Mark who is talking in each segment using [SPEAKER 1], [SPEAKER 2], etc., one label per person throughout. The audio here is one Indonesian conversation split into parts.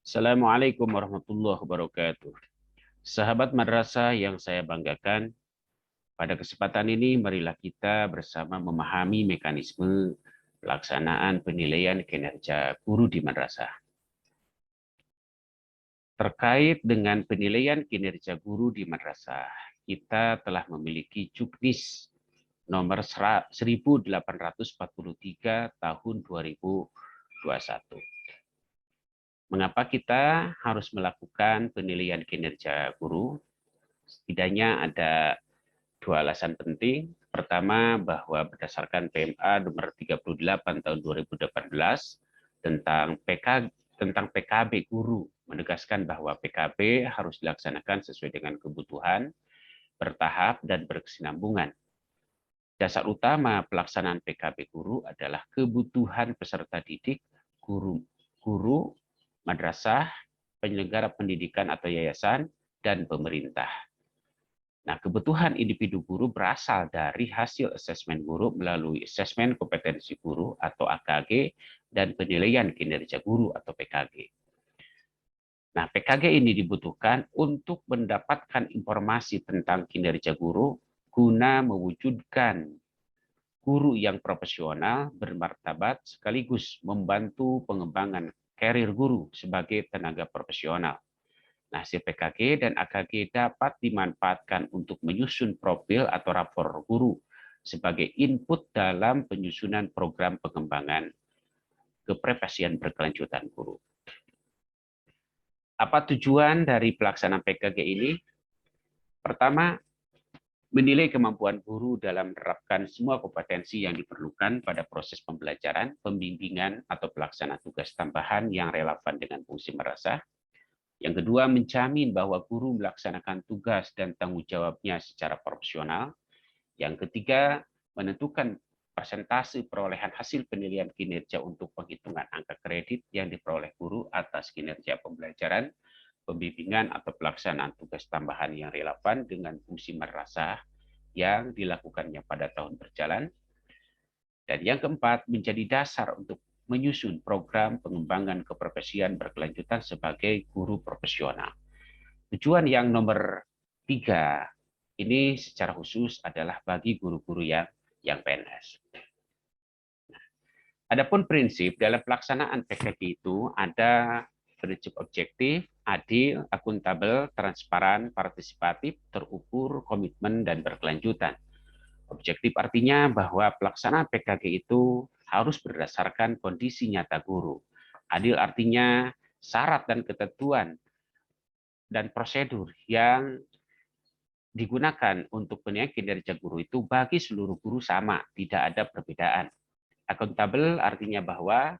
[SPEAKER 1] Assalamualaikum warahmatullahi wabarakatuh. Sahabat madrasah yang saya banggakan, pada kesempatan ini marilah kita bersama memahami mekanisme pelaksanaan penilaian kinerja guru di madrasah. Terkait dengan penilaian kinerja guru di madrasah, kita telah memiliki Juknis nomor 1843 tahun 2021. Mengapa kita harus melakukan penilaian kinerja guru? Setidaknya ada dua alasan penting. Pertama, bahwa berdasarkan PMA nomor 38 tahun 2018 tentang PKB guru, menegaskan bahwa PKB harus dilaksanakan sesuai dengan kebutuhan, bertahap, dan berkesinambungan. Dasar utama pelaksanaan PKB guru adalah kebutuhan peserta didik, guru, madrasah, penyelenggara pendidikan atau yayasan, dan pemerintah. Nah, kebutuhan individu guru berasal dari hasil asesmen guru melalui asesmen kompetensi guru atau AKG dan penilaian kinerja guru atau PKG. Nah, PKG ini dibutuhkan untuk mendapatkan informasi tentang kinerja guru guna mewujudkan guru yang profesional, bermartabat, sekaligus membantu pengembangan karir guru sebagai tenaga profesional. Nah, hasil PKG dan AKG dapat dimanfaatkan untuk menyusun profil atau rapor guru sebagai input dalam penyusunan program pengembangan keprofesian berkelanjutan guru. Apa tujuan dari pelaksanaan PKG ini? Pertama, menilai kemampuan guru dalam menerapkan semua kompetensi yang diperlukan pada proses pembelajaran, pembimbingan, atau pelaksanaan tugas tambahan yang relevan dengan fungsi madrasah. Yang kedua, menjamin bahwa guru melaksanakan tugas dan tanggung jawabnya secara profesional. Yang ketiga, menentukan persentase perolehan hasil penilaian kinerja untuk penghitungan angka kredit yang diperoleh guru atas kinerja pembelajaran, pembimbingan, atau pelaksanaan tugas tambahan yang relevan dengan fungsi madrasah yang dilakukannya pada tahun berjalan. Dan yang keempat, menjadi dasar untuk menyusun program pengembangan keprofesian berkelanjutan sebagai guru profesional. Tujuan yang nomor 3 ini secara khusus adalah bagi guru-guru yang PNS. Adapun prinsip dalam pelaksanaan PKG itu ada prinsip objektif, adil, akuntabel, transparan, partisipatif, terukur, komitmen, dan berkelanjutan. Objektif artinya bahwa pelaksanaan PKG itu harus berdasarkan kondisi nyata guru. Adil artinya syarat dan ketentuan dan prosedur yang digunakan untuk penilaian kinerja guru itu bagi seluruh guru sama, tidak ada perbedaan. Akuntabel artinya bahwa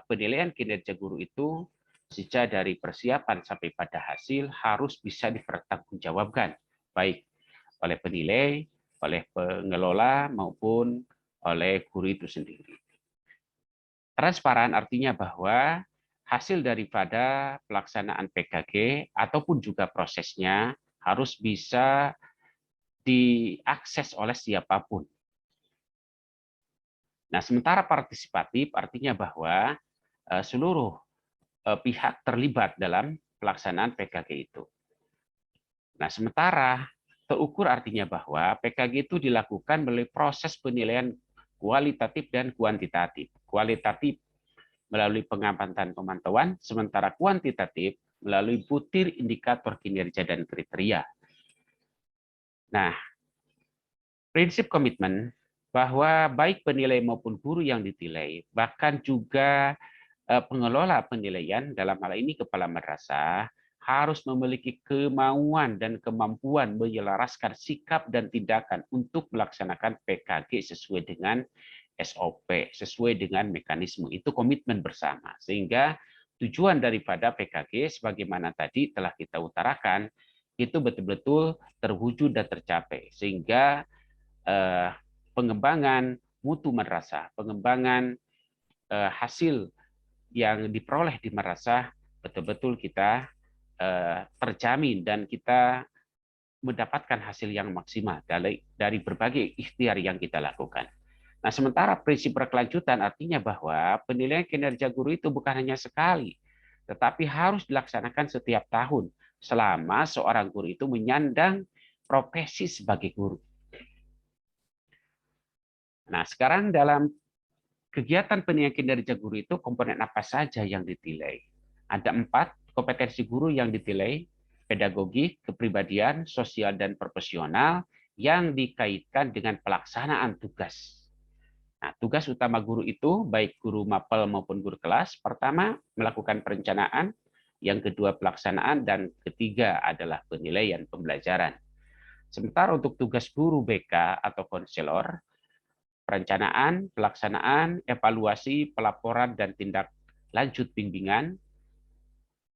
[SPEAKER 1] penilaian kinerja guru itu sejak dari persiapan sampai pada hasil harus bisa dipertanggungjawabkan, baik oleh penilai, oleh pengelola, maupun oleh guru itu sendiri. Transparan artinya bahwa hasil daripada pelaksanaan PKG ataupun juga prosesnya harus bisa diakses oleh siapapun. Nah, sementara partisipatif artinya bahwa seluruh pihak terlibat dalam pelaksanaan PKG itu. Nah, sementara terukur artinya bahwa PKG itu dilakukan melalui proses penilaian kualitatif dan kuantitatif. Kualitatif melalui pengamatan pemantauan, sementara kuantitatif melalui butir indikator kinerja dan kriteria. Nah, prinsip komitmen bahwa baik penilai maupun guru yang ditilai, bahkan juga pengelola penilaian, dalam hal ini kepala madrasah, harus memiliki kemauan dan kemampuan menyelaraskan sikap dan tindakan untuk melaksanakan PKG sesuai dengan SOP, sesuai dengan mekanisme. Itu komitmen bersama. Sehingga tujuan daripada PKG, sebagaimana tadi telah kita utarakan, itu betul-betul terwujud dan tercapai. Sehingga pengembangan mutu madrasah, pengembangan hasil yang diperoleh di madrasah betul-betul kita terjamin dan kita mendapatkan hasil yang maksimal dari berbagai ikhtiar yang kita lakukan. Nah, sementara prinsip berkelanjutan artinya bahwa penilaian kinerja guru itu bukan hanya sekali, tetapi harus dilaksanakan setiap tahun selama seorang guru itu menyandang profesi sebagai guru. Nah, sekarang dalam kegiatan penilaian kinerja guru itu komponen apa saja yang dinilai? Ada 4 kompetensi guru yang dinilai: pedagogi, kepribadian, sosial, dan profesional yang dikaitkan dengan pelaksanaan tugas. Nah, tugas utama guru itu, baik guru mapel maupun guru kelas, pertama melakukan perencanaan, yang kedua pelaksanaan, dan ketiga adalah penilaian pembelajaran. Sementara untuk tugas guru BK atau konselor, perencanaan, pelaksanaan, evaluasi, pelaporan, dan tindak lanjut bimbingan.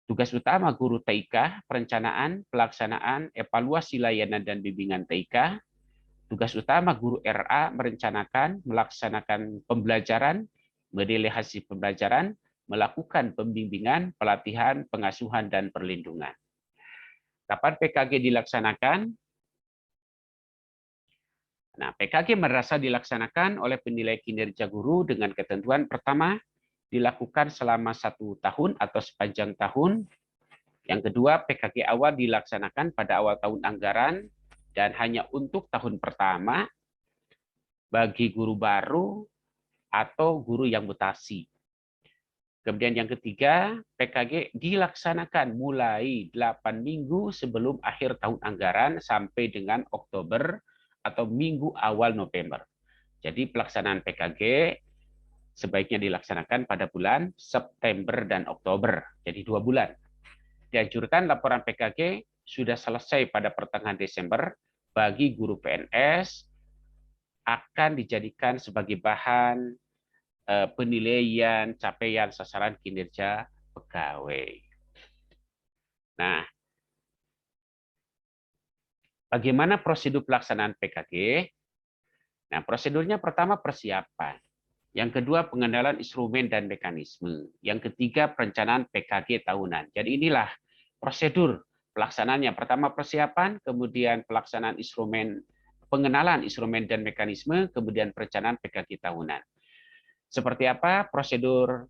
[SPEAKER 1] Tugas utama guru TIK, perencanaan, pelaksanaan, evaluasi layanan dan bimbingan TIK. Tugas utama guru RA merencanakan, melaksanakan pembelajaran, menilai hasil pembelajaran, melakukan pembimbingan, pelatihan, pengasuhan, dan perlindungan. Kapan PKG dilaksanakan? Nah, PKG merasa dilaksanakan oleh penilai kinerja guru dengan ketentuan pertama, dilakukan selama 1 tahun atau sepanjang tahun. Yang kedua, PKG awal dilaksanakan pada awal tahun anggaran dan hanya untuk tahun pertama bagi guru baru atau guru yang mutasi. Kemudian yang ketiga, PKG dilaksanakan mulai 8 minggu sebelum akhir tahun anggaran sampai dengan Oktober atau minggu awal November. Jadi pelaksanaan PKG sebaiknya dilaksanakan pada bulan September dan Oktober, jadi 2 bulan. Dianjurkan laporan PKG sudah selesai pada pertengahan Desember bagi guru PNS, akan dijadikan sebagai bahan penilaian capaian sasaran kinerja pegawai. Nah, bagaimana prosedur pelaksanaan PKG? Nah, prosedurnya pertama persiapan. Yang kedua pengenalan instrumen dan mekanisme. Yang ketiga perencanaan PKG tahunan. Jadi inilah prosedur pelaksanaannya. Pertama persiapan, kemudian pelaksanaan instrumen, pengenalan instrumen dan mekanisme, kemudian perencanaan PKG tahunan. Seperti apa prosedur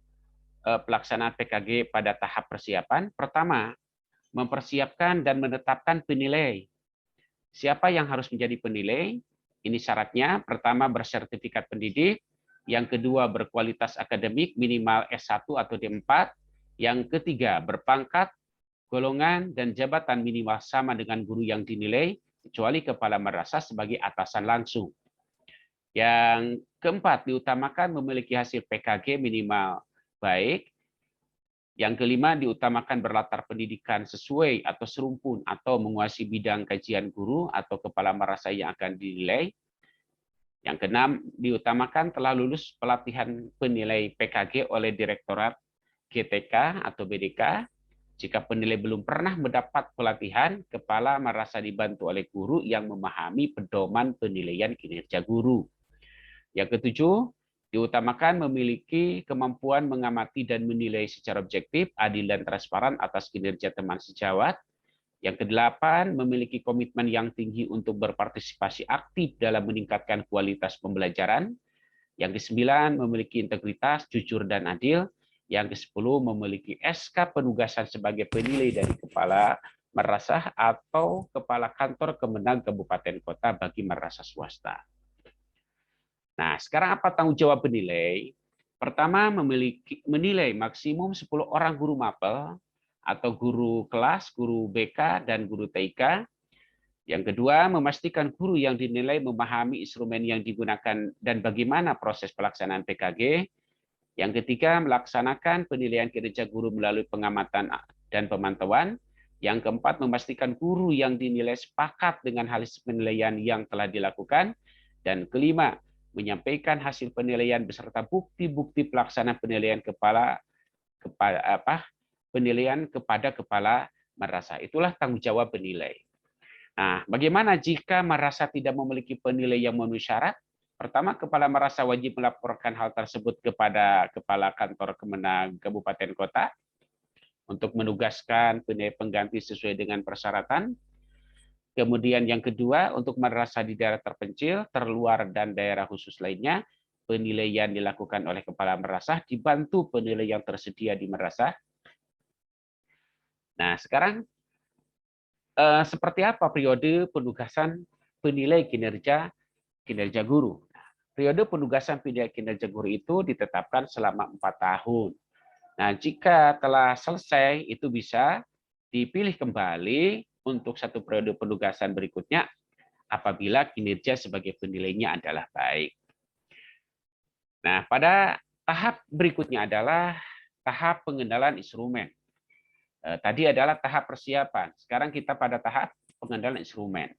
[SPEAKER 1] pelaksanaan PKG pada tahap persiapan? Pertama, mempersiapkan dan menetapkan penilai. Siapa yang harus menjadi penilai? Ini syaratnya. Pertama, bersertifikat pendidik. Yang kedua, berkualitas akademik minimal S1 atau D4. Yang ketiga, berpangkat, golongan, dan jabatan minimal sama dengan guru yang dinilai, kecuali kepala madrasah sebagai atasan langsung. Yang keempat, diutamakan memiliki hasil PKG minimal baik. Yang kelima, diutamakan berlatar pendidikan sesuai atau serumpun atau menguasai bidang kajian guru atau kepala madrasah yang akan dinilai. Yang keenam, diutamakan telah lulus pelatihan penilai PKG oleh Direktorat GTK atau BDK. Jika penilai belum pernah mendapat pelatihan, kepala madrasah dibantu oleh guru yang memahami pedoman penilaian kinerja guru. Yang ketujuh, diutamakan memiliki kemampuan mengamati dan menilai secara objektif, adil, dan transparan atas kinerja teman sejawat. Yang kedelapan, memiliki komitmen yang tinggi untuk berpartisipasi aktif dalam meningkatkan kualitas pembelajaran. Yang kesembilan, memiliki integritas, jujur, dan adil. Yang kesepuluh, memiliki SK penugasan sebagai penilai dari kepala madrasah atau kepala kantor Kemenang Kabupaten Kota bagi madrasah swasta. Nah, sekarang apa tanggung jawab penilai? Pertama, menilai maksimum 10 orang guru mapel atau guru kelas, guru BK, dan guru TIK. Yang kedua, memastikan guru yang dinilai memahami instrumen yang digunakan dan bagaimana proses pelaksanaan PKG. Yang ketiga, melaksanakan penilaian kinerja guru melalui pengamatan dan pemantauan. Yang keempat, memastikan guru yang dinilai sepakat dengan hasil penilaian yang telah dilakukan. Dan kelima, menyampaikan hasil penilaian beserta bukti-bukti pelaksanaan penilaian penilaian kepada kepala madrasah. Itulah tanggung jawab penilai. Nah, bagaimana jika madrasah tidak memiliki penilai yang memenuhi syarat? Pertama, kepala madrasah wajib melaporkan hal tersebut kepada kepala kantor Kemenang Kabupaten Kota untuk menugaskan penilai pengganti sesuai dengan persyaratan. Kemudian yang kedua, untuk madrasah di daerah terpencil, terluar, dan daerah khusus lainnya, penilaian dilakukan oleh kepala madrasah dibantu penilai yang tersedia di madrasah. Nah, sekarang seperti apa periode penugasan penilai kinerja guru? Periode penugasan penilai kinerja guru itu ditetapkan selama 4 tahun. Nah, jika telah selesai, itu bisa dipilih kembali untuk satu periode penugasan berikutnya apabila kinerja sebagai penilainya adalah baik. Nah, pada tahap berikutnya adalah tahap pengenalan instrumen. Tadi adalah tahap persiapan. Sekarang kita pada tahap pengenalan instrumen.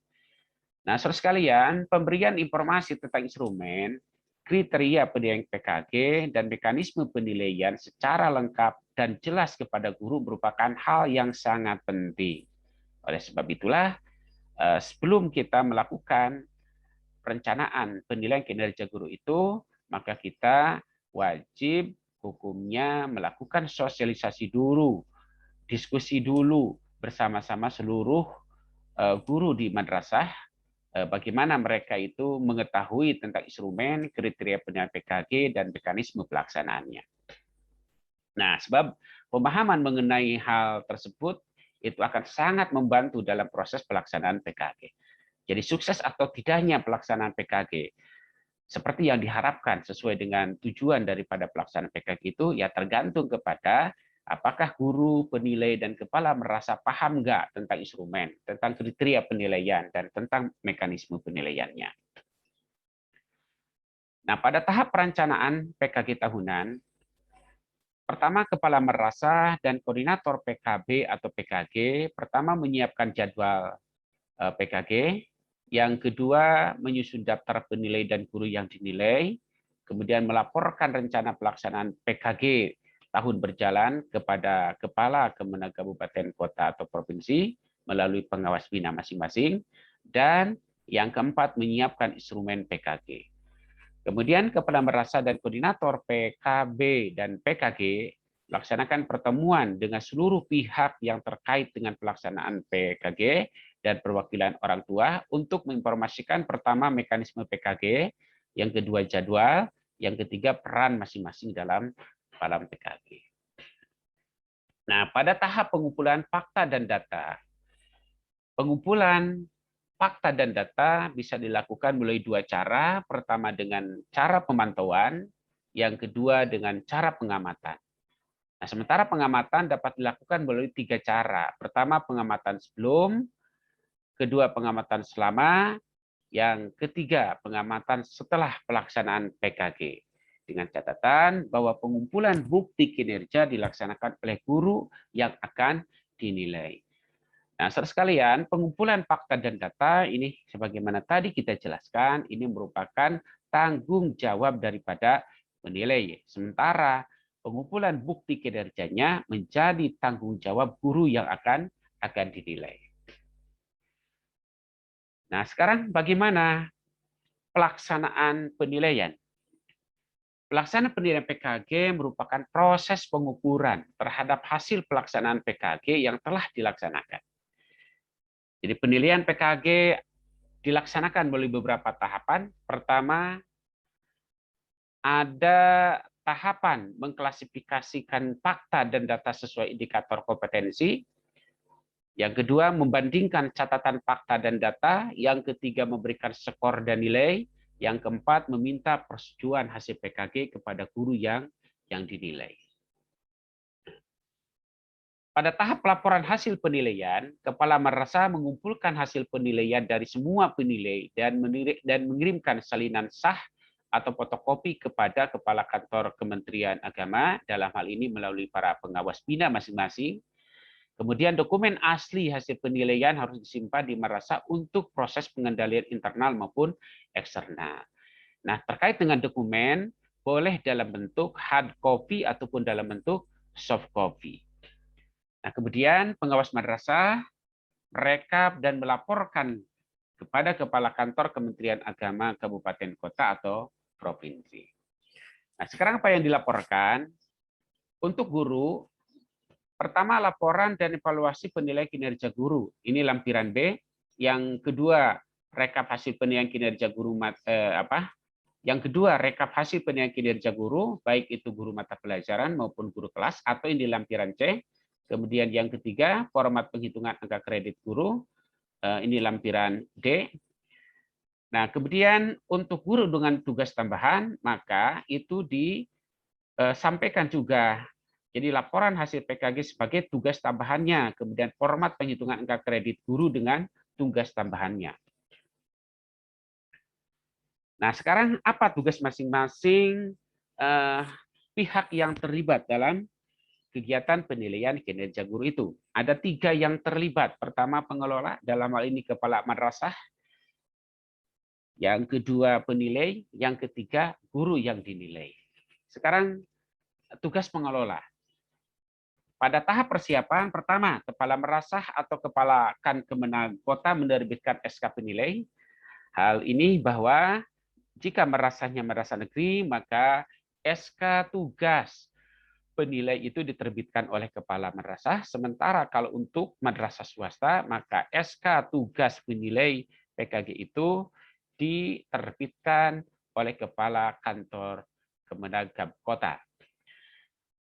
[SPEAKER 1] Nah, saudara sekalian, pemberian informasi tentang instrumen, kriteria penilaian PKG, dan mekanisme penilaian secara lengkap dan jelas kepada guru merupakan hal yang sangat penting. Oleh sebab itulah, sebelum kita melakukan perencanaan penilaian kinerja guru itu, maka kita wajib hukumnya melakukan sosialisasi dulu, diskusi dulu bersama-sama seluruh guru di madrasah, bagaimana mereka itu mengetahui tentang instrumen, kriteria penilaian PKG, dan mekanisme pelaksanaannya. Nah, sebab pemahaman mengenai hal tersebut itu akan sangat membantu dalam proses pelaksanaan PKG. Jadi sukses atau tidaknya pelaksanaan PKG seperti yang diharapkan sesuai dengan tujuan daripada pelaksanaan PKG itu ya tergantung kepada apakah guru, penilai, dan kepala merasa paham nggak tentang instrumen, tentang kriteria penilaian, dan tentang mekanisme penilaiannya. Nah, pada tahap perencanaan PKG tahunan, pertama kepala madrasah dan koordinator PKB atau PKG pertama menyiapkan jadwal PKG, yang kedua menyusun daftar penilai dan guru yang dinilai, kemudian melaporkan rencana pelaksanaan PKG tahun berjalan kepada kepala Kemenag Kabupaten, Kota, atau Provinsi melalui pengawas bina masing-masing, dan yang keempat menyiapkan instrumen PKG. Kemudian kepala madrasah dan koordinator PKB dan PKG melaksanakan pertemuan dengan seluruh pihak yang terkait dengan pelaksanaan PKG dan perwakilan orang tua untuk menginformasikan pertama mekanisme PKG, yang kedua jadwal, yang ketiga peran masing-masing dalam PKG. Nah, pada tahap pengumpulan fakta dan data, pengumpulan fakta dan data bisa dilakukan melalui dua cara. Pertama dengan cara pemantauan, yang kedua dengan cara pengamatan. Nah, sementara pengamatan dapat dilakukan melalui tiga cara. Pertama, pengamatan sebelum, kedua, pengamatan selama, yang ketiga, pengamatan setelah pelaksanaan PKG. Dengan catatan bahwa pengumpulan bukti kinerja dilaksanakan oleh guru yang akan dinilai. Nah, saudara sekalian, pengumpulan fakta dan data ini sebagaimana tadi kita jelaskan, ini merupakan tanggung jawab daripada penilai. Sementara pengumpulan bukti kinerjanya menjadi tanggung jawab guru yang akan dinilai. Nah, sekarang bagaimana pelaksanaan penilaian? Pelaksanaan penilaian PKG merupakan proses pengukuran terhadap hasil pelaksanaan PKG yang telah dilaksanakan. Jadi penilaian PKG dilaksanakan melalui beberapa tahapan. Pertama, ada tahapan mengklasifikasikan fakta dan data sesuai indikator kompetensi. Yang kedua, membandingkan catatan fakta dan data. Yang ketiga, memberikan skor dan nilai. Yang keempat, meminta persetujuan hasil PKG kepada guru yang dinilai. Pada tahap pelaporan hasil penilaian, kepala madrasah mengumpulkan hasil penilaian dari semua penilai dan mengirimkan salinan sah atau fotokopi kepada kepala kantor Kementerian Agama, dalam hal ini melalui para pengawas bina masing-masing. Kemudian dokumen asli hasil penilaian harus disimpan di madrasah untuk proses pengendalian internal maupun eksternal. Nah, terkait dengan dokumen, boleh dalam bentuk hard copy ataupun dalam bentuk soft copy. Nah, kemudian pengawas madrasah merekap dan melaporkan kepada kepala kantor Kementerian Agama Kabupaten, Kota, atau Provinsi. Nah, sekarang apa yang dilaporkan? Untuk guru, pertama laporan dan evaluasi penilaian kinerja guru. Ini lampiran B. Yang kedua, rekap hasil penilaian kinerja guru Yang kedua, rekap hasil penilaian kinerja guru, baik itu guru mata pelajaran maupun guru kelas, atau yang di lampiran C. Kemudian yang ketiga, format penghitungan angka kredit guru. Ini lampiran D. Nah, kemudian untuk guru dengan tugas tambahan, maka itu disampaikan juga. Jadi laporan hasil PKG sebagai tugas tambahannya, kemudian format penghitungan angka kredit guru dengan tugas tambahannya. Nah, sekarang apa tugas masing-masing pihak yang terlibat dalam kegiatan penilaian kinerja guru itu? Ada 3 yang terlibat. Pertama, pengelola, dalam hal ini kepala madrasah. Yang kedua, penilai. Yang ketiga, guru yang dinilai. Sekarang, tugas pengelola. Pada tahap persiapan, pertama, kepala madrasah atau kepala Kemenag Kota menerbitkan SK penilai. Hal ini bahwa jika madrasahnya madrasah negeri, maka SK tugas penilai itu diterbitkan oleh kepala madrasah. Sementara kalau untuk madrasah swasta, maka SK tugas penilai PKG itu diterbitkan oleh kepala kantor Kemenag Kota.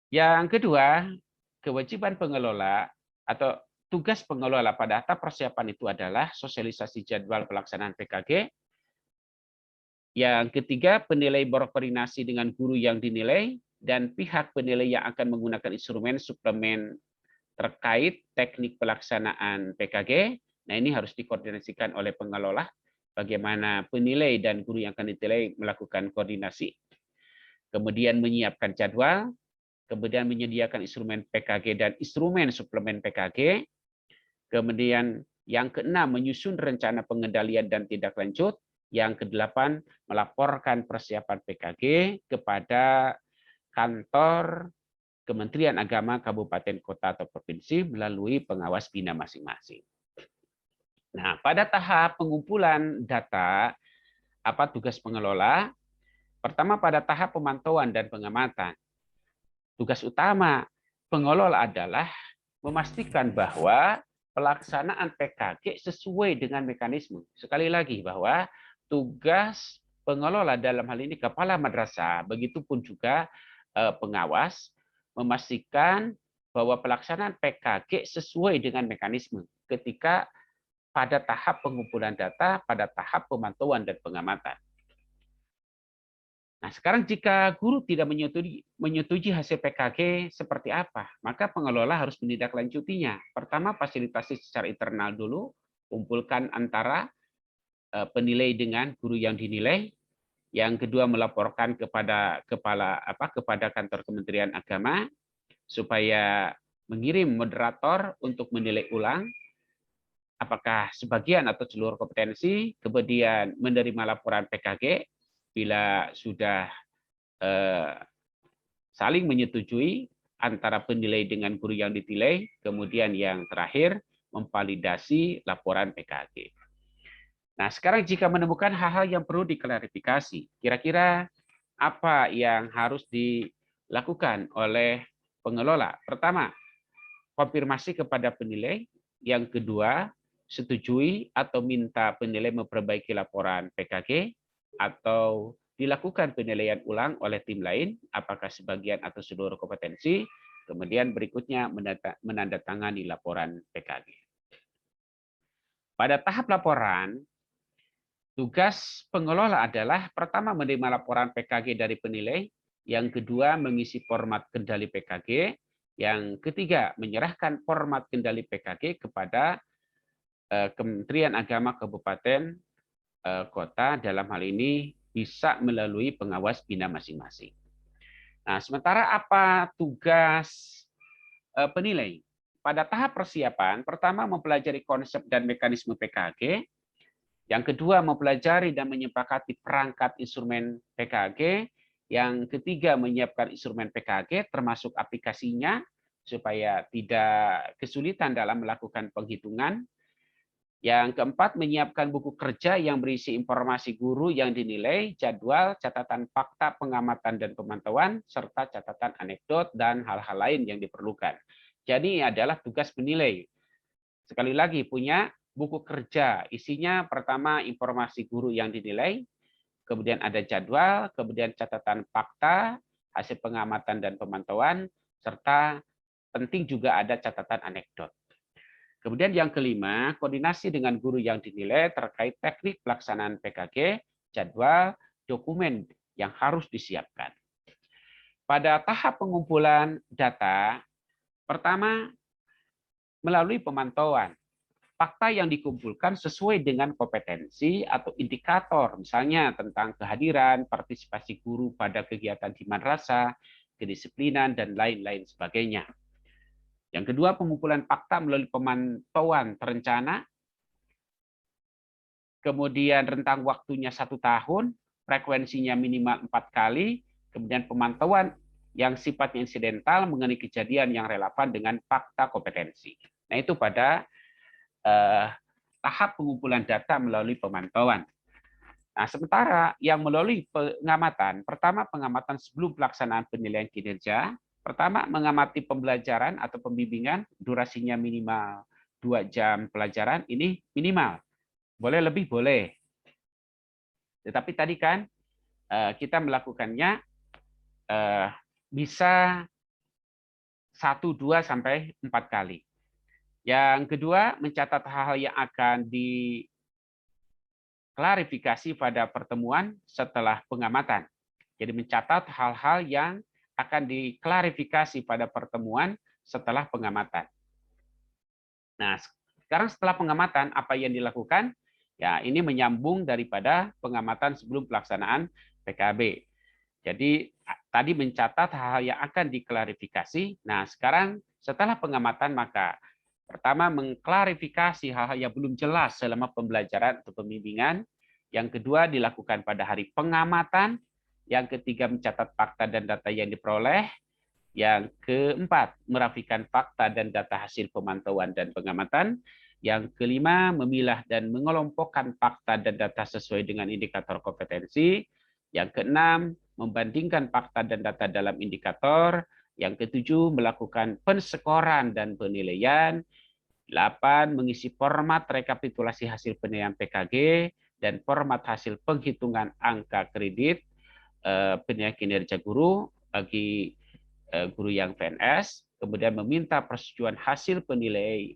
[SPEAKER 1] Yang kedua, kewajiban pengelola atau tugas pengelola pada tahap persiapan itu adalah sosialisasi jadwal pelaksanaan PKG. Yang ketiga, penilai berkoordinasi dengan guru yang dinilai dan pihak penilai yang akan menggunakan instrumen suplemen terkait teknik pelaksanaan PKG. Nah, ini harus dikoordinasikan oleh pengelola. Bagaimana penilai dan guru yang akan dinilai melakukan koordinasi. Kemudian menyiapkan jadwal, kemudian menyediakan instrumen PKG dan instrumen suplemen PKG. Kemudian yang keenam, menyusun rencana pengendalian dan tindak lanjut. Yang kedelapan, melaporkan persiapan PKG kepada kantor Kementerian Agama Kabupaten, Kota, atau Provinsi melalui pengawas bina masing-masing. Nah, pada tahap pengumpulan data, apa tugas pengelola? Pertama, pada tahap pemantauan dan pengamatan. Tugas utama pengelola adalah memastikan bahwa pelaksanaan PKG sesuai dengan mekanisme. Sekali lagi bahwa tugas pengelola dalam hal ini kepala madrasah, begitupun juga pengawas, memastikan bahwa pelaksanaan PKG sesuai dengan mekanisme ketika pada tahap pengumpulan data, pada tahap pemantauan dan pengamatan. Nah, sekarang jika guru tidak menyetujui hasil PKG seperti apa, maka pengelola harus menindaklanjutinya. Pertama, fasilitasi secara internal dulu, kumpulkan antara penilai dengan guru yang dinilai. Yang kedua, melaporkan kepada kepada kantor Kementerian Agama supaya mengirim moderator untuk menilai ulang apakah sebagian atau seluruh kompetensi, kemudian menerima laporan PKG bila sudah saling menyetujui antara penilai dengan guru yang dinilai, kemudian yang terakhir memvalidasi laporan PKG. Nah, sekarang jika menemukan hal-hal yang perlu diklarifikasi, kira-kira apa yang harus dilakukan oleh pengelola? Pertama, konfirmasi kepada penilai. Yang kedua, setujui atau minta penilai memperbaiki laporan PKG atau dilakukan penilaian ulang oleh tim lain, apakah sebagian atau seluruh kompetensi. Kemudian berikutnya menandatangani laporan PKG. Pada tahap laporan, tugas pengelola adalah pertama menerima laporan PKG dari penilai, yang kedua mengisi format kendali PKG, yang ketiga menyerahkan format kendali PKG kepada Kementerian Agama Kabupaten Kota, dalam hal ini bisa melalui pengawas bina masing-masing. Nah, sementara apa tugas penilai? Pada tahap persiapan, pertama mempelajari konsep dan mekanisme PKG, yang kedua mempelajari dan menyepakati perangkat instrumen PKG, yang ketiga menyiapkan instrumen PKG termasuk aplikasinya supaya tidak kesulitan dalam melakukan penghitungan. Yang keempat, menyiapkan buku kerja yang berisi informasi guru yang dinilai, jadwal, catatan fakta, pengamatan dan pemantauan, serta catatan anekdot dan hal-hal lain yang diperlukan. Jadi adalah tugas penilai. Sekali lagi, punya buku kerja, isinya pertama informasi guru yang dinilai, kemudian ada jadwal, kemudian catatan fakta, hasil pengamatan dan pemantauan, serta penting juga ada catatan anekdot. Kemudian yang kelima, koordinasi dengan guru yang dinilai terkait teknik pelaksanaan PKG, jadwal, dokumen yang harus disiapkan. Pada tahap pengumpulan data, pertama melalui pemantauan. Fakta yang dikumpulkan sesuai dengan kompetensi atau indikator, misalnya tentang kehadiran, partisipasi guru pada kegiatan di madrasah, kedisiplinan, dan lain-lain sebagainya. Yang kedua, pengumpulan fakta melalui pemantauan terencana, kemudian rentang waktunya 1 tahun, frekuensinya minimal 4 kali, kemudian pemantauan yang sifatnya insidental mengenai kejadian yang relevan dengan fakta kompetensi. Nah, itu pada tahap pengumpulan data melalui pemantauan. Nah, sementara yang melalui pengamatan, pertama pengamatan sebelum pelaksanaan penilaian kinerja, pertama mengamati pembelajaran atau pembimbingan, durasinya minimal 2 jam pelajaran, ini minimal. Boleh lebih, boleh. Tetapi tadi kan kita melakukannya bisa 1, 2, sampai 4 kali. Yang kedua, mencatat hal-hal yang akan diklarifikasi pada pertemuan setelah pengamatan. Jadi mencatat hal-hal yang akan diklarifikasi pada pertemuan setelah pengamatan. Nah, sekarang setelah pengamatan, apa yang dilakukan? Ya, ini menyambung daripada pengamatan sebelum pelaksanaan PKB. Jadi tadi mencatat hal-hal yang akan diklarifikasi. Nah, sekarang setelah pengamatan maka pertama, mengklarifikasi hal-hal yang belum jelas selama pembelajaran atau pembimbingan. Yang kedua, dilakukan pada hari pengamatan. Yang ketiga, mencatat fakta dan data yang diperoleh. Yang keempat, merapikan fakta dan data hasil pemantauan dan pengamatan. Yang kelima, memilah dan mengelompokkan fakta dan data sesuai dengan indikator kompetensi. Yang keenam, membandingkan fakta dan data dalam indikator. Yang ketujuh, melakukan penskoran dan penilaian. 8, mengisi format rekapitulasi hasil penilaian PKG dan format hasil penghitungan angka kredit penilaian kinerja guru bagi guru yang PNS, kemudian meminta persetujuan hasil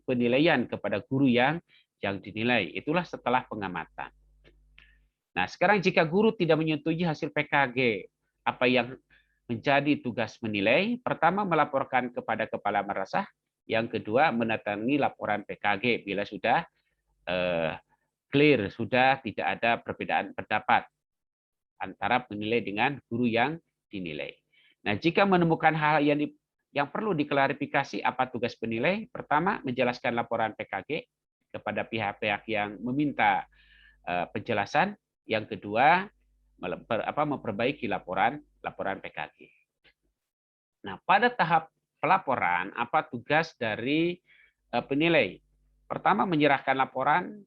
[SPEAKER 1] penilaian kepada guru yang dinilai. Itulah setelah pengamatan. Nah, sekarang jika guru tidak menyetujui hasil PKG, apa yang menjadi tugas menilai? Pertama, melaporkan kepada kepala madrasah. Yang kedua, mendatangi laporan PKG bila sudah clear, sudah tidak ada perbedaan pendapat antara penilai dengan guru yang dinilai. Nah, jika menemukan hal yang perlu diklarifikasi, apa tugas penilai? Pertama, menjelaskan laporan PKG kepada pihak-pihak yang meminta penjelasan. Yang kedua, memperbaiki laporan PKG. Nah, pada tahap pelaporan, apa tugas dari penilai? Pertama, menyerahkan laporan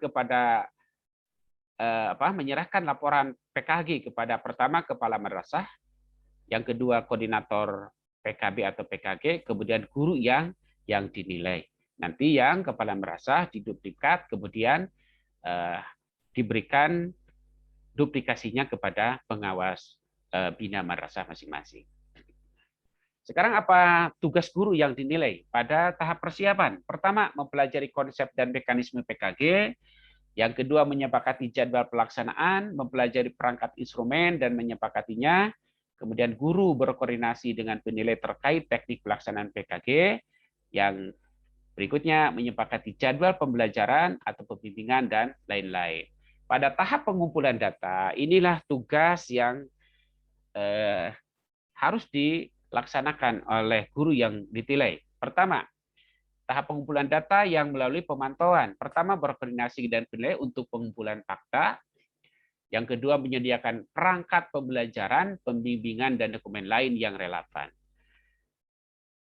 [SPEAKER 1] kepada menyerahkan laporan PKG kepada pertama kepala madrasah, yang kedua koordinator PKB atau PKG, kemudian guru yang dinilai. Nanti yang kepala madrasah diduplikat, kemudian diberikan duplikasinya kepada pengawas bina madrasah masing-masing. Sekarang apa tugas guru yang dinilai pada tahap persiapan? Pertama, mempelajari konsep dan mekanisme PKG. Yang kedua, menyepakati jadwal pelaksanaan, mempelajari perangkat instrumen dan menyepakatinya. Kemudian guru berkoordinasi dengan penilai terkait teknik pelaksanaan PKG. Yang berikutnya, menyepakati jadwal pembelajaran atau pembimbingan dan lain-lain. Pada tahap pengumpulan data, inilah tugas yang harus dilaksanakan oleh guru yang ditilai. Pertama, tahap pengumpulan data yang melalui pemantauan. Pertama, berkoordinasi dan penilai untuk pengumpulan fakta. Yang kedua, menyediakan perangkat pembelajaran, pembimbingan, dan dokumen lain yang relevan.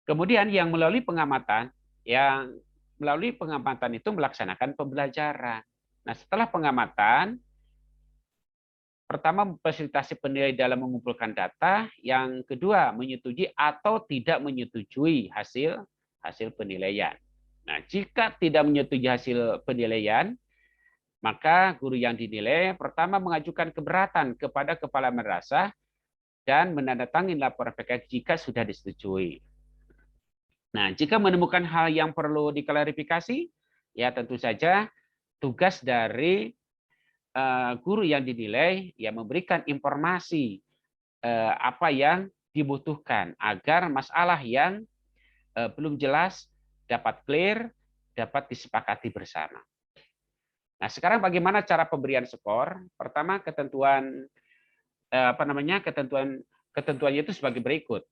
[SPEAKER 1] Kemudian yang melalui pengamatan, itu melaksanakan pembelajaran. Nah, setelah pengamatan, pertama, memfasilitasi penilai dalam mengumpulkan data. Yang kedua, menyetujui atau tidak menyetujui hasil penilaian. Nah, jika tidak menyetujui hasil penilaian, maka guru yang dinilai pertama mengajukan keberatan kepada kepala madrasah dan menandatangani laporan PKG jika sudah disetujui. Nah, jika menemukan hal yang perlu diklarifikasi, ya tentu saja tugas dari guru yang dinilai ya memberikan informasi apa yang dibutuhkan agar masalah yang belum jelas dapat clear, dapat disepakati bersama. Nah, sekarang bagaimana cara pemberian skor? Pertama, ketentuannya itu sebagai berikut.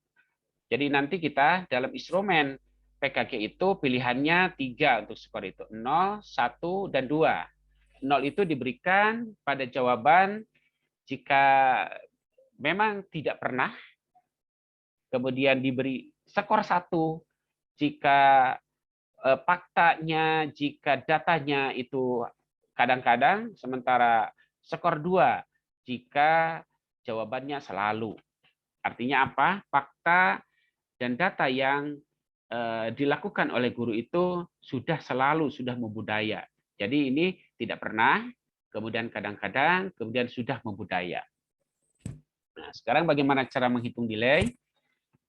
[SPEAKER 1] Jadi nanti kita dalam instrumen PKG itu pilihannya 3 untuk skor itu, 0, 1, dan 2. 0 itu diberikan pada jawaban jika memang tidak pernah, kemudian diberi skor 1 jika faktanya, jika datanya itu kadang-kadang, sementara skor 2 jika jawabannya selalu. Artinya apa? Fakta dan data yang dilakukan oleh guru itu sudah selalu, sudah membudaya. Jadi ini tidak pernah, kemudian kadang-kadang, kemudian sudah membudaya. Nah, sekarang bagaimana cara menghitung nilai?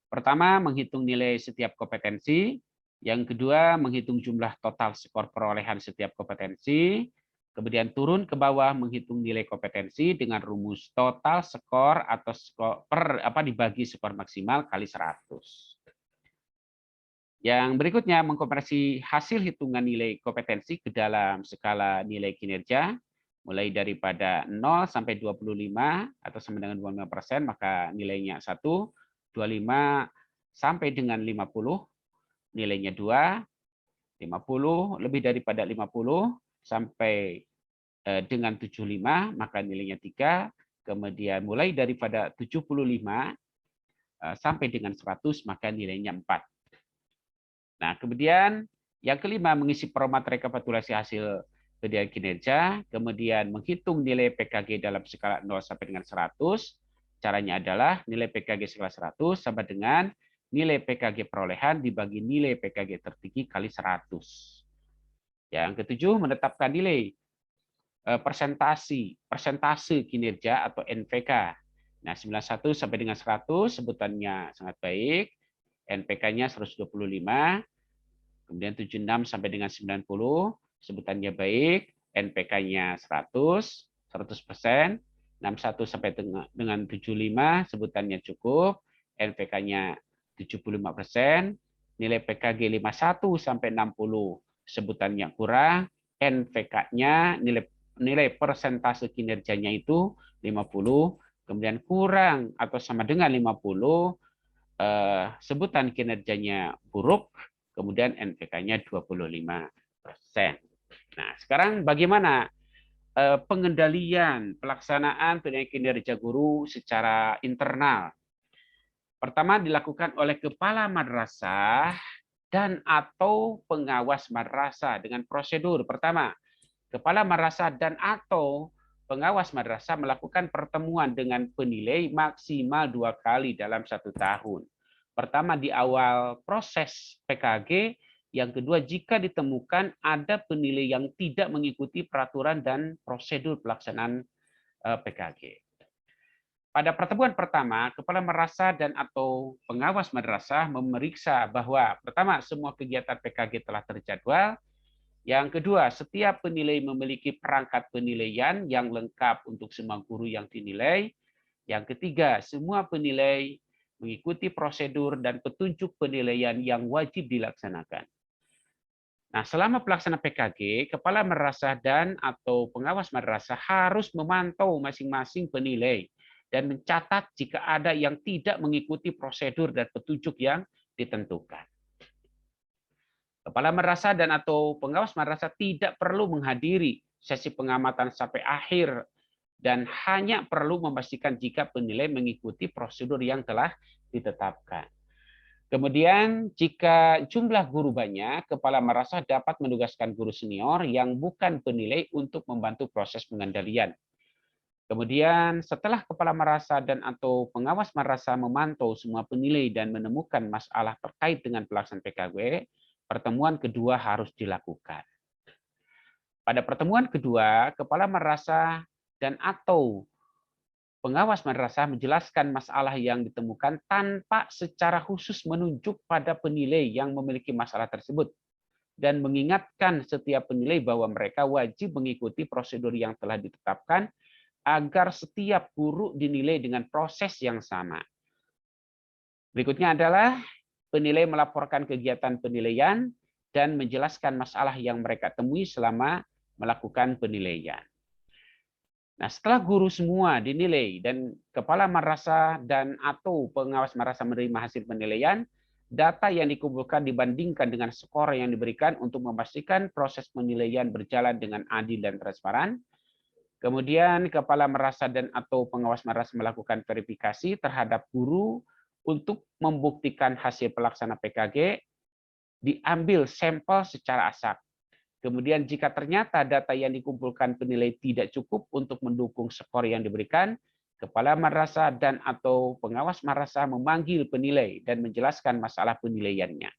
[SPEAKER 1] Pertama, menghitung nilai setiap kompetensi. Yang kedua, menghitung jumlah total skor perolehan setiap kompetensi. Kemudian turun ke bawah menghitung nilai kompetensi dengan rumus total skor atau skor dibagi skor maksimal kali 100. Yang berikutnya, mengkonversi hasil hitungan nilai kompetensi ke dalam skala nilai kinerja, mulai daripada 0 sampai 25 atau sama dengan 25%, maka nilainya 1, 25 sampai dengan 50, nilainya 2, 50 lebih daripada 50 sampai dengan 75, maka nilainya 3, kemudian mulai daripada 75 sampai dengan 100, maka nilainya 4. Nah, kemudian yang kelima, mengisi format rekapitulasi hasil penilaian kinerja, kemudian menghitung nilai PKG dalam skala 0 sampai dengan 100. Caranya adalah nilai PKG skala 100 sama dengan nilai PKG perolehan dibagi nilai PKG tertinggi kali 100. Yang ketujuh, menetapkan nilai persentase kinerja atau NPK. Nah, 91 sampai dengan 100 sebutannya sangat baik. NPK-nya 125, kemudian 76 sampai dengan 90, sebutannya baik, NPK-nya 100%, 61 sampai dengan 75, sebutannya cukup, NPK-nya 75%, nilai PKG 51 sampai 60, sebutannya kurang, NPK-nya nilai persentase kinerjanya itu 50, kemudian kurang atau sama dengan 50, sebutan kinerjanya buruk, kemudian NPK-nya 25%. Nah, sekarang bagaimana pengendalian pelaksanaan penilaian kinerja guru secara internal? Pertama, dilakukan oleh kepala madrasah dan atau pengawas madrasah dengan prosedur. Pertama, kepala madrasah dan atau pengawas madrasah melakukan pertemuan dengan penilai maksimal 2 kali dalam 1 tahun. Pertama, di awal proses PKG. Yang kedua, jika ditemukan ada penilai yang tidak mengikuti peraturan dan prosedur pelaksanaan PKG. Pada pertemuan pertama, kepala madrasah dan atau pengawas madrasah memeriksa bahwa pertama, semua kegiatan PKG telah terjadwal. Yang kedua, setiap penilai memiliki perangkat penilaian yang lengkap untuk semua guru yang dinilai. Yang ketiga, semua penilai mengikuti prosedur dan petunjuk penilaian yang wajib dilaksanakan. Nah, selama pelaksanaan PKG, kepala madrasah dan atau pengawas madrasah harus memantau masing-masing penilai dan mencatat jika ada yang tidak mengikuti prosedur dan petunjuk yang ditentukan. Kepala madrasah dan atau pengawas madrasah tidak perlu menghadiri sesi pengamatan sampai akhir dan hanya perlu memastikan jika penilai mengikuti prosedur yang telah ditetapkan. Kemudian, jika jumlah guru banyak, kepala madrasah dapat menugaskan guru senior yang bukan penilai untuk membantu proses pengendalian. Kemudian, setelah kepala madrasah dan atau pengawas madrasah memantau semua penilai dan menemukan masalah terkait dengan pelaksanaan PKG, pertemuan kedua harus dilakukan. Pada pertemuan kedua, kepala madrasah dan atau pengawas madrasah menjelaskan masalah yang ditemukan tanpa secara khusus menunjuk pada penilai yang memiliki masalah tersebut dan mengingatkan setiap penilai bahwa mereka wajib mengikuti prosedur yang telah ditetapkan agar setiap guru dinilai dengan proses yang sama. Berikutnya adalah penilai melaporkan kegiatan penilaian dan menjelaskan masalah yang mereka temui selama melakukan penilaian. Nah, setelah guru semua dinilai dan kepala madrasah dan atau pengawas madrasah menerima hasil penilaian, data yang dikumpulkan dibandingkan dengan skor yang diberikan untuk memastikan proses penilaian berjalan dengan adil dan transparan. Kemudian kepala madrasah dan atau pengawas madrasah melakukan verifikasi terhadap guru untuk membuktikan hasil pelaksana PKG, diambil sampel secara asap. Kemudian jika ternyata data yang dikumpulkan penilai tidak cukup untuk mendukung skor yang diberikan, kepala madrasah dan atau pengawas madrasah memanggil penilai dan menjelaskan masalah penilaiannya.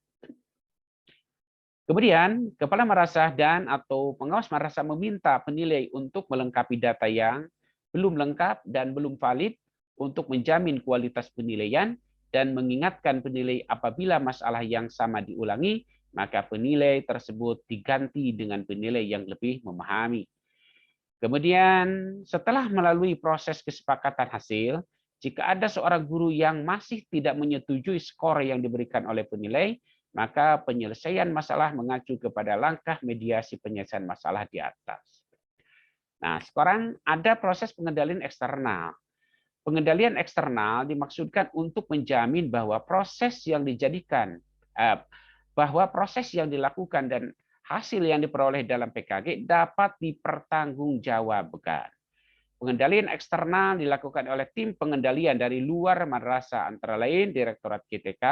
[SPEAKER 1] Kemudian kepala madrasah dan atau pengawas madrasah meminta penilai untuk melengkapi data yang belum lengkap dan belum valid untuk menjamin kualitas penilaian dan mengingatkan penilai apabila masalah yang sama diulangi, maka penilai tersebut diganti dengan penilai yang lebih memahami. Kemudian setelah melalui proses kesepakatan hasil, jika ada seorang guru yang masih tidak menyetujui skor yang diberikan oleh penilai, maka penyelesaian masalah mengacu kepada langkah mediasi penyelesaian masalah di atas. Nah, sekarang ada proses pengendalian eksternal. Pengendalian eksternal dimaksudkan untuk menjamin bahwa proses yang dilakukan dan hasil yang diperoleh dalam PKG dapat dipertanggungjawabkan. Pengendalian eksternal dilakukan oleh tim pengendalian dari luar madrasah, antara lain Direktorat GTK,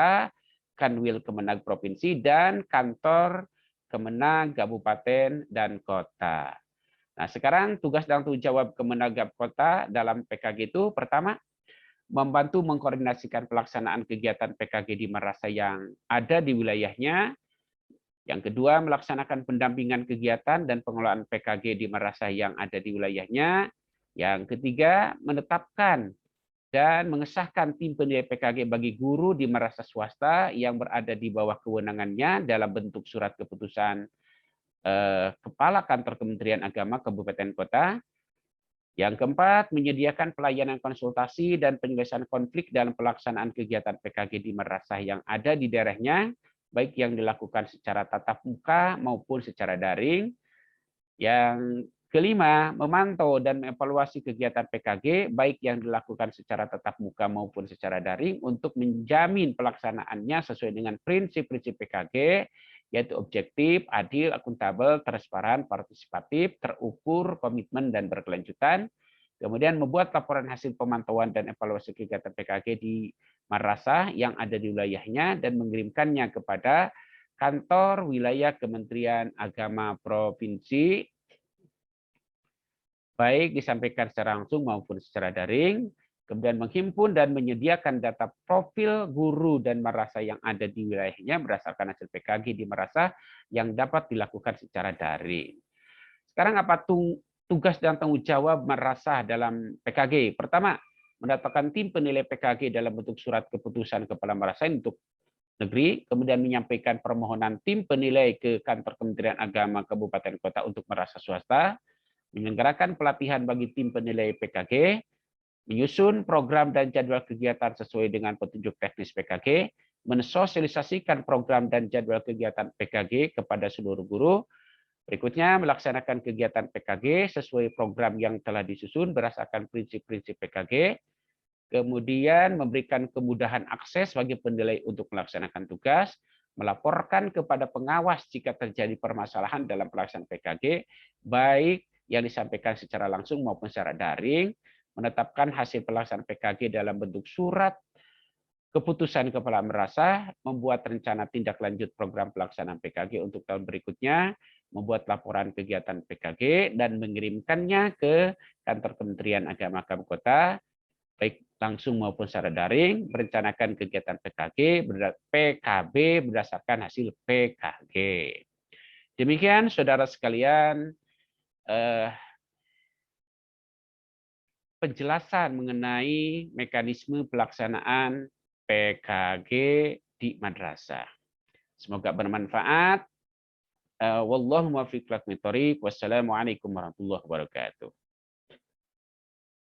[SPEAKER 1] Kanwil Kemenag Provinsi, dan Kantor Kemenag Kabupaten dan Kota. Nah, sekarang tugas dan tanggung jawab Kemenag Kota dalam PKG itu pertama, membantu mengkoordinasikan pelaksanaan kegiatan PKG di madrasah yang ada di wilayahnya. Yang kedua, melaksanakan pendampingan kegiatan dan pengelolaan PKG di madrasah yang ada di wilayahnya. Yang ketiga, menetapkan dan mengesahkan tim penilai PKG bagi guru di madrasah swasta yang berada di bawah kewenangannya dalam bentuk surat keputusan Kepala Kantor Kementerian Agama Kabupaten Kota. Yang keempat, menyediakan pelayanan konsultasi dan penyelesaian konflik dalam pelaksanaan kegiatan PKG di madrasah yang ada di daerahnya, baik yang dilakukan secara tatap muka maupun secara daring. Yang kelima, memantau dan mengevaluasi kegiatan PKG, baik yang dilakukan secara tatap muka maupun secara daring, untuk menjamin pelaksanaannya sesuai dengan prinsip-prinsip PKG, yaitu objektif, adil, akuntabel, transparan, partisipatif, terukur, komitmen, dan berkelanjutan. Kemudian membuat laporan hasil pemantauan dan evaluasi kegiatan PKG di madrasah yang ada di wilayahnya dan mengirimkannya kepada Kantor Wilayah Kementerian Agama Provinsi, baik disampaikan secara langsung maupun secara daring. Kemudian menghimpun dan menyediakan data profil guru dan madrasah yang ada di wilayahnya berdasarkan hasil PKG di madrasah yang dapat dilakukan secara daring. Sekarang apa tugas dan tanggung jawab madrasah dalam PKG? Pertama, mendatangkan tim penilai PKG dalam bentuk surat keputusan kepala madrasah untuk negeri, kemudian menyampaikan permohonan tim penilai ke Kantor Kementerian Agama Kabupaten Kota untuk madrasah swasta, menyelenggarakan pelatihan bagi tim penilai PKG, menyusun program dan jadwal kegiatan sesuai dengan petunjuk teknis PKG, mensosialisasikan program dan jadwal kegiatan PKG kepada seluruh guru. Berikutnya, melaksanakan kegiatan PKG sesuai program yang telah disusun berdasarkan prinsip-prinsip PKG. Kemudian, memberikan kemudahan akses bagi penilai untuk melaksanakan tugas, melaporkan kepada pengawas jika terjadi permasalahan dalam pelaksanaan PKG, baik yang disampaikan secara langsung maupun secara daring, menetapkan hasil pelaksanaan PKG dalam bentuk surat keputusan kepala madrasah, membuat rencana tindak lanjut program pelaksanaan PKG untuk tahun berikutnya, membuat laporan kegiatan PKG, dan mengirimkannya ke Kantor Kementerian Agama Kabupaten Kota, baik langsung maupun secara daring, merencanakan kegiatan PKB berdasarkan hasil PKG. Demikian, saudara sekalian, penjelasan mengenai mekanisme pelaksanaan PKG di madrasah. Semoga bermanfaat. Wallahu muwaffiq ila aqwamit thoriq. Wassalamualaikum warahmatullahi wabarakatuh.